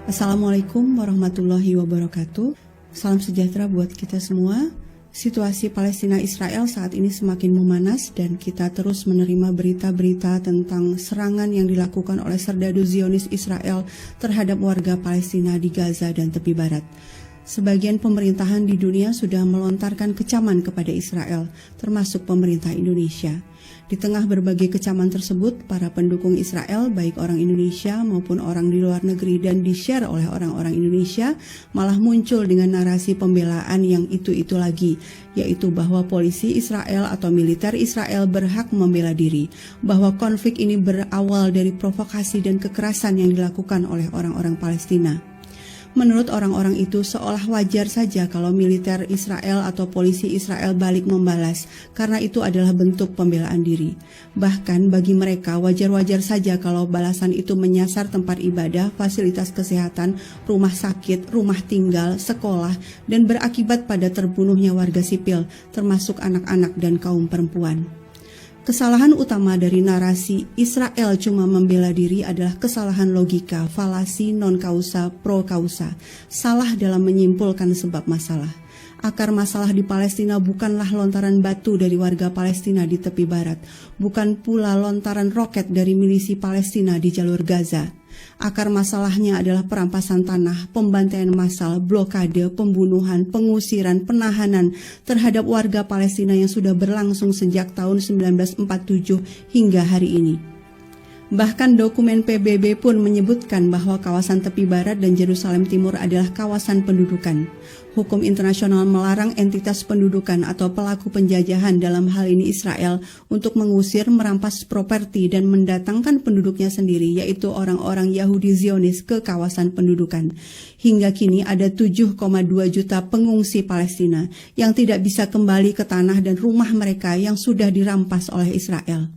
Assalamualaikum warahmatullahi wabarakatuh. Salam sejahtera buat kita semua. Situasi Palestina Israel saat ini semakin memanas dan kita terus menerima berita-berita tentang serangan yang dilakukan oleh serdadu Zionis Israel terhadap warga Palestina di Gaza dan tepi barat. Sebagian pemerintahan di dunia sudah melontarkan kecaman kepada Israel, termasuk pemerintah Indonesia. Di tengah berbagai kecaman tersebut, para pendukung Israel, baik orang Indonesia maupun orang di luar negeri dan di-share oleh orang-orang Indonesia, malah muncul dengan narasi pembelaan yang itu-itu lagi, yaitu bahwa polisi Israel atau militer Israel berhak membela diri, bahwa konflik ini berawal dari provokasi dan kekerasan yang dilakukan oleh orang-orang Palestina. Menurut orang-orang itu seolah wajar saja kalau militer Israel atau polisi Israel balik membalas karena itu adalah bentuk pembelaan diri. Bahkan bagi mereka wajar-wajar saja kalau balasan itu menyasar tempat ibadah, fasilitas kesehatan, rumah sakit, rumah tinggal, sekolah, dan berakibat pada terbunuhnya warga sipil termasuk anak-anak dan kaum perempuan. Kesalahan utama dari narasi Israel cuma membela diri adalah kesalahan logika, falasi non kausa pro kausa, salah dalam menyimpulkan sebab masalah. Akar masalah di Palestina bukanlah lontaran batu dari warga Palestina di tepi barat, bukan pula lontaran roket dari milisi Palestina di jalur Gaza. Akar masalahnya adalah perampasan tanah, pembantaian massal, blokade, pembunuhan, pengusiran, penahanan terhadap warga Palestina yang sudah berlangsung sejak tahun 1947 hingga hari ini. Bahkan dokumen PBB pun menyebutkan bahwa kawasan tepi barat dan Yerusalem Timur adalah kawasan pendudukan. Hukum internasional melarang entitas pendudukan atau pelaku penjajahan dalam hal ini Israel untuk mengusir, merampas properti dan mendatangkan penduduknya sendiri, yaitu orang-orang Yahudi Zionis ke kawasan pendudukan. Hingga kini ada 7,2 juta pengungsi Palestina yang tidak bisa kembali ke tanah dan rumah mereka yang sudah dirampas oleh Israel.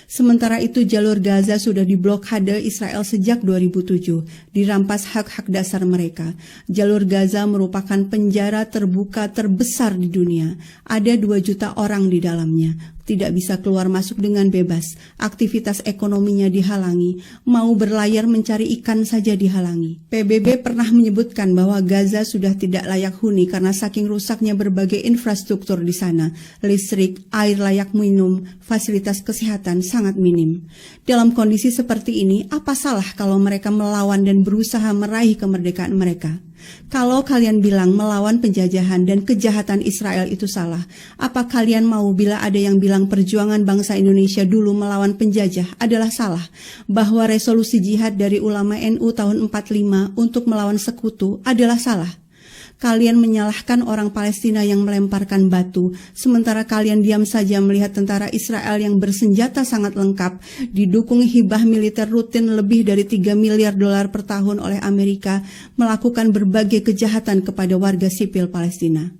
Sementara itu jalur Gaza sudah diblokade Israel sejak 2007, dirampas hak-hak dasar mereka. Jalur Gaza merupakan penjara terbuka terbesar di dunia. Ada 2 juta orang di dalamnya. Tidak bisa keluar masuk dengan bebas, aktivitas ekonominya dihalangi, mau berlayar mencari ikan saja dihalangi. PBB pernah menyebutkan bahwa Gaza sudah tidak layak huni karena saking rusaknya berbagai infrastruktur di sana, listrik, air layak minum, fasilitas kesehatan sangat minim. Dalam kondisi seperti ini, apa salah kalau mereka melawan dan berusaha meraih kemerdekaan mereka? Kalau kalian bilang melawan penjajahan dan kejahatan Israel itu salah, apa kalian mau bila ada yang bilang perjuangan bangsa Indonesia dulu melawan penjajah adalah salah? Bahwa resolusi jihad dari ulama NU tahun 45 untuk melawan sekutu adalah salah? Kalian menyalahkan orang Palestina yang melemparkan batu, sementara kalian diam saja melihat tentara Israel yang bersenjata sangat lengkap, didukung hibah militer rutin lebih dari 3 miliar dolar per tahun oleh Amerika, melakukan berbagai kejahatan kepada warga sipil Palestina.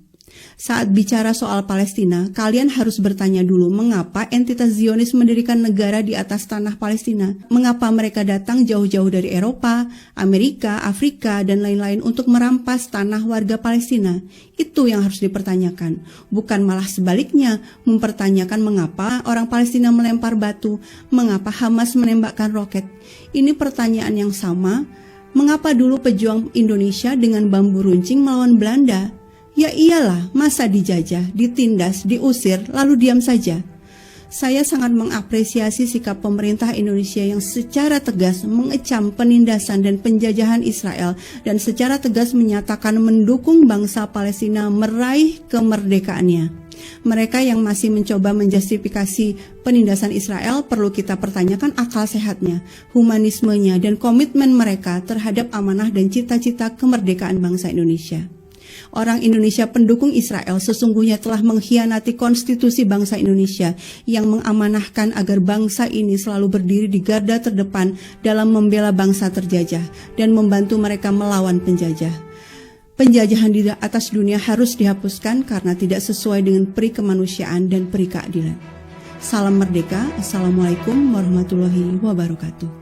Saat bicara soal Palestina, kalian harus bertanya dulu mengapa entitas Zionis mendirikan negara di atas tanah Palestina. Mengapa mereka datang jauh-jauh dari Eropa, Amerika, Afrika, dan lain-lain untuk merampas tanah warga Palestina. Itu yang harus dipertanyakan. Bukan malah sebaliknya, mempertanyakan mengapa orang Palestina melempar batu, mengapa Hamas menembakkan roket. Ini pertanyaan yang sama. Mengapa dulu pejuang Indonesia dengan bambu runcing melawan Belanda? Ya iyalah, masa dijajah, ditindas, diusir, lalu diam saja. Saya sangat mengapresiasi sikap pemerintah Indonesia yang secara tegas mengecam penindasan dan penjajahan Israel dan secara tegas menyatakan mendukung bangsa Palestina meraih kemerdekaannya. Mereka yang masih mencoba menjustifikasi penindasan Israel perlu kita pertanyakan akal sehatnya, humanismenya, dan komitmen mereka terhadap amanah dan cita-cita kemerdekaan bangsa Indonesia. Orang Indonesia pendukung Israel sesungguhnya telah mengkhianati konstitusi bangsa Indonesia yang mengamanahkan agar bangsa ini selalu berdiri di garda terdepan dalam membela bangsa terjajah dan membantu mereka melawan penjajah. Penjajahan di atas dunia harus dihapuskan karena tidak sesuai dengan peri kemanusiaan dan peri keadilan. Salam merdeka, Assalamualaikum warahmatullahi wabarakatuh.